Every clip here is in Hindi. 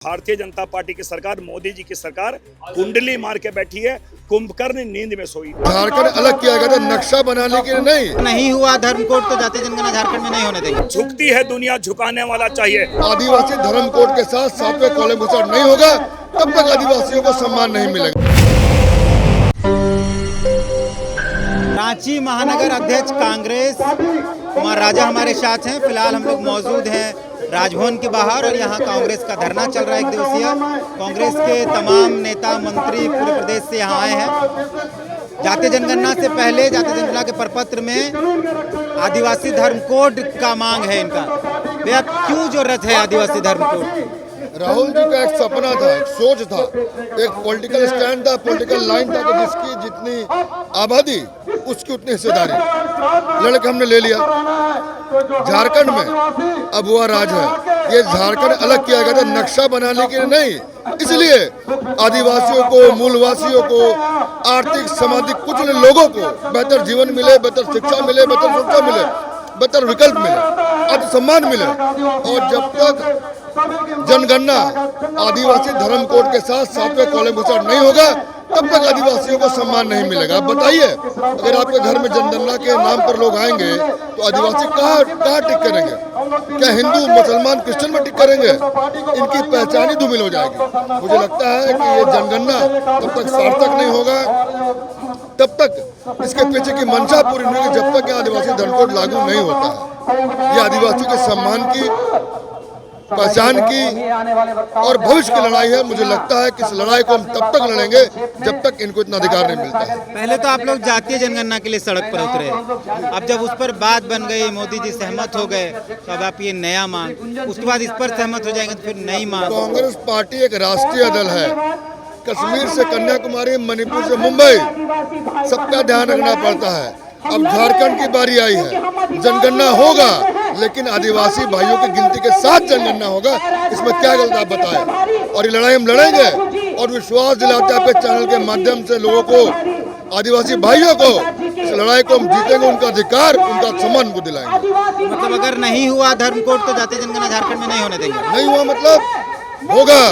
भारतीय जनता पार्टी की सरकार, मोदी जी की सरकार कुंडली मार के बैठी है, कुंभकर्ण नींद में सोई। झारखंड अलग किया गया था नक्शा बनाने के लिए नहीं हुआ धर्म कोड तो जातीय जनगणना झारखंड में नहीं होने देंगे। झुकती है दुनिया, झुकाने वाला चाहिए। आदिवासी धर्म कोड के साथ 7वें कॉलम घुसड़ नहीं होगा तब तक आदिवासियों को सम्मान नहीं मिलेगा। रांची महानगर अध्यक्ष कांग्रेस कुमार राजा हमारे साथ हैं। फिलहाल हम लोग मौजूद हैं राजभवन के बाहर और यहाँ कांग्रेस का धरना चल रहा है 1 दिवसीय। कांग्रेस के तमाम नेता मंत्री पूरे प्रदेश से यहाँ आए हैं। जातीय जनगणना से पहले जातीय जनगणना के प्रपत्र में आदिवासी धर्म कोड का मांग है इनका। भैया क्यों जरूरत है आदिवासी धर्म कोड? राहुल जी का एक सपना था, एक सोच था, एक पॉलिटिकल स्टैंड था, पॉलिटिकल लाइन था कि जिसकी जितनी आबादी उसकी उतनी हिस्सेदारी लड़के हमने ले लिया। झारखंड में अब हुआ राज है। ये झारखंड अलग किया गया था नक्शा बनाने के लिए नहीं, इसलिए आदिवासियों को, मूलवासियों को, आर्थिक सामाजिक कुछ लोगों को बेहतर जीवन मिले, बेहतर शिक्षा मिले, बेहतर सुरक्षा मिले, बेहतर विकल्प मिले, आत्मसम्मान मिले। और जब तक जनगणना आदिवासी धर्म कोड के साथ 7वें कॉलम घुसड़ नहीं होगा तब तक आदिवासियों को सम्मान नहीं मिलेगा। आप बताइए, अगर आपके घर में जनगणना के नाम पर लोग आएंगे तो आदिवासी कहाँ टिक करेंगे? क्या हिंदू, मुसलमान, क्रिश्चियन में टिक करेंगे? इनकी पहचान ही धूमिल हो जाएगी। मुझे लगता है कि ये जनगणना तब तक सार्थक नहीं होगा, तब तक इसके पीछे की मंशा पूरी नहीं होगी, जब तक आदिवासी धर्म कोड लागू नहीं होता है। ये आदिवासियों के सम्मान की, पहचान की और भविष्य की लड़ाई है। मुझे लगता है कि इस लड़ाई को हम तब तक लड़ेंगे जब तक इनको इतना अधिकार नहीं मिलता है। पहले तो आप लोग जातीय जनगणना के लिए सड़क पर उतरे, अब जब उस पर बात बन गई, मोदी जी सहमत हो गए, तो अब आप ये नया मांग, उसके बाद इस पर सहमत हो जाएंगे तो फिर नई मांग। कांग्रेस पार्टी एक राष्ट्रीय दल है। कश्मीर से कन्याकुमारी, मणिपुर से मुंबई, सबका ध्यान रखना पड़ता है। अब झारखंड की बारी आई है। जनगणना होगा लेकिन आदिवासी भाइयों की गिनती के साथ जनगणना होगा। इसमें क्या गलत आप बताएं? और ये लड़ाई हम लड़ेंगे और विश्वास दिलाते हैं आपके चैनल के माध्यम से लोगों को, आदिवासी भाइयों को, इस लड़ाई को हम जीतेंगे। उनका अधिकार, उनका सम्मान को दिलाएंगे। मतलब अगर नहीं हुआ धर्म कोड तो जातीय जनगणना झारखंड में नहीं होने देंगे? नहीं हुआ मतलब होगा।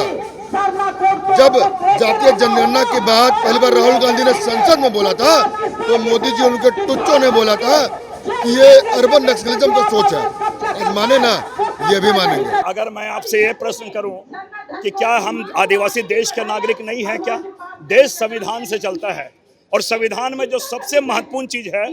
जब जातीय जनगणना के बाद पहली बार राहुल गांधी ने संसद में बोला था तो मोदी जी, उनके टुच्चों ने बोला था कि ये अर्बन नक्सलिज्म का सोच है। आज माने ना, ये भी मानेंगे। अगर मैं आपसे ये प्रश्न करूं कि क्या हम आदिवासी देश के नागरिक नहीं हैं? क्या देश संविधान से चलता है और संविधान में जो सबसे महत्वपूर्ण चीज है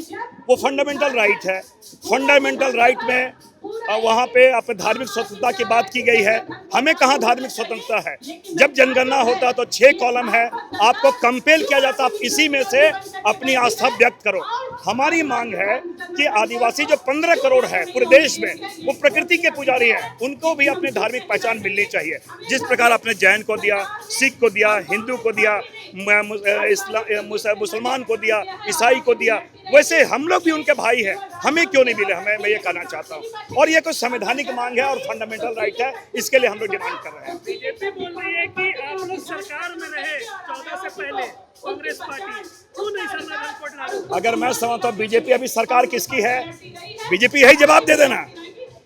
वो फंडामेंटल राइट है। फंडामेंटल राइट में वहाँ पे अपने धार्मिक स्वतंत्रता की बात की गई है। हमें कहाँ धार्मिक स्वतंत्रता है? जब जनगणना होता तो 6 कॉलम है, आपको कंपेल किया जाता, आप इसी में से अपनी आस्था व्यक्त करो। हमारी मांग है कि आदिवासी जो 15 करोड़ है पूरे देश में, वो प्रकृति के पुजारी हैं, उनको भी अपनी धार्मिक पहचान मिलनी चाहिए। जिस प्रकार आपने जैन को दिया, सिख को दिया, हिंदू को दिया, मुसलमान को दिया, ईसाई को दिया, वैसे हम लोग भी उनके भाई हैं। हमें क्यों नहीं मिले? मैं ये कहना चाहता हूँ। और ये कोई संवैधानिक मांग है और फंडामेंटल राइट है, इसके लिए हम लोग डिमांड कर रहे हैं। बीजेपी बोल रही है कि आप लोग सरकार में रहे 14 से पहले, कांग्रेस पार्टी क्यों नहीं संविधान कोड लागू? अगर मैं समझता हूँ बीजेपी अभी सरकार किसकी है, बीजेपी यही जवाब दे देना।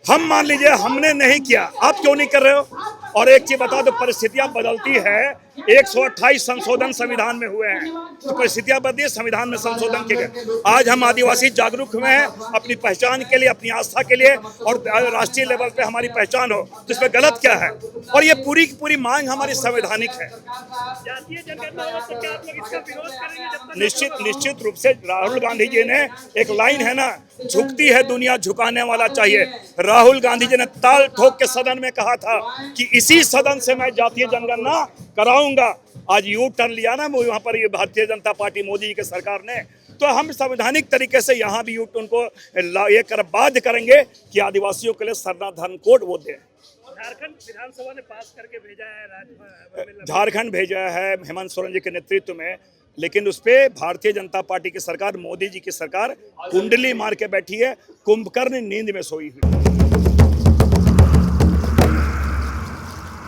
हम मान लीजिए हमने नहीं किया, आप क्यों नहीं कर रहे हो? और एक चीज बता दो, परिस्थितियां बदलती है। 128 संशोधन संविधान में हुए हैं, तो परिस्थितियां बदली, संविधान में संशोधन किए गए। आज हम आदिवासी जागरूक हुए हैं अपनी पहचान के लिए, अपनी आस्था के लिए, और राष्ट्रीय लेवल पे हमारी पहचान हो, तो इसमें गलत क्या है? और ये पूरी की पूरी मांग हमारी संवैधानिक है। जातीय जनगणना हो तो क्या आप लोग इसका विरोध करेंगे? जब तक निश्चित रूप से राहुल गांधी जी ने एक लाइन है ना, झुकती है दुनिया, झुकाने वाला चाहिए। राहुल गांधी जी ने ताल ठोक के सदन में कहा था कि इसी सदन से मैं जातीय जनगणना कराऊंगा। आज यू टर्न लिया ना वहाँ पर ये भारतीय जनता पार्टी, मोदी जी की सरकार ने, तो हम संवैधानिक तरीके से यहाँ भी उनको ये कर बाध्य करेंगे कि आदिवासियों के लिए सरना धर्म कोड वो दें। झारखंड विधानसभा ने पास करके भेजा है, झारखंड भेजा है हेमंत सोरेन जी के नेतृत्व में, लेकिन उस पर भारतीय जनता पार्टी की सरकार, मोदी जी की सरकार कुंडली मार के बैठी है, कुंभकर्ण नींद में सोई हुई।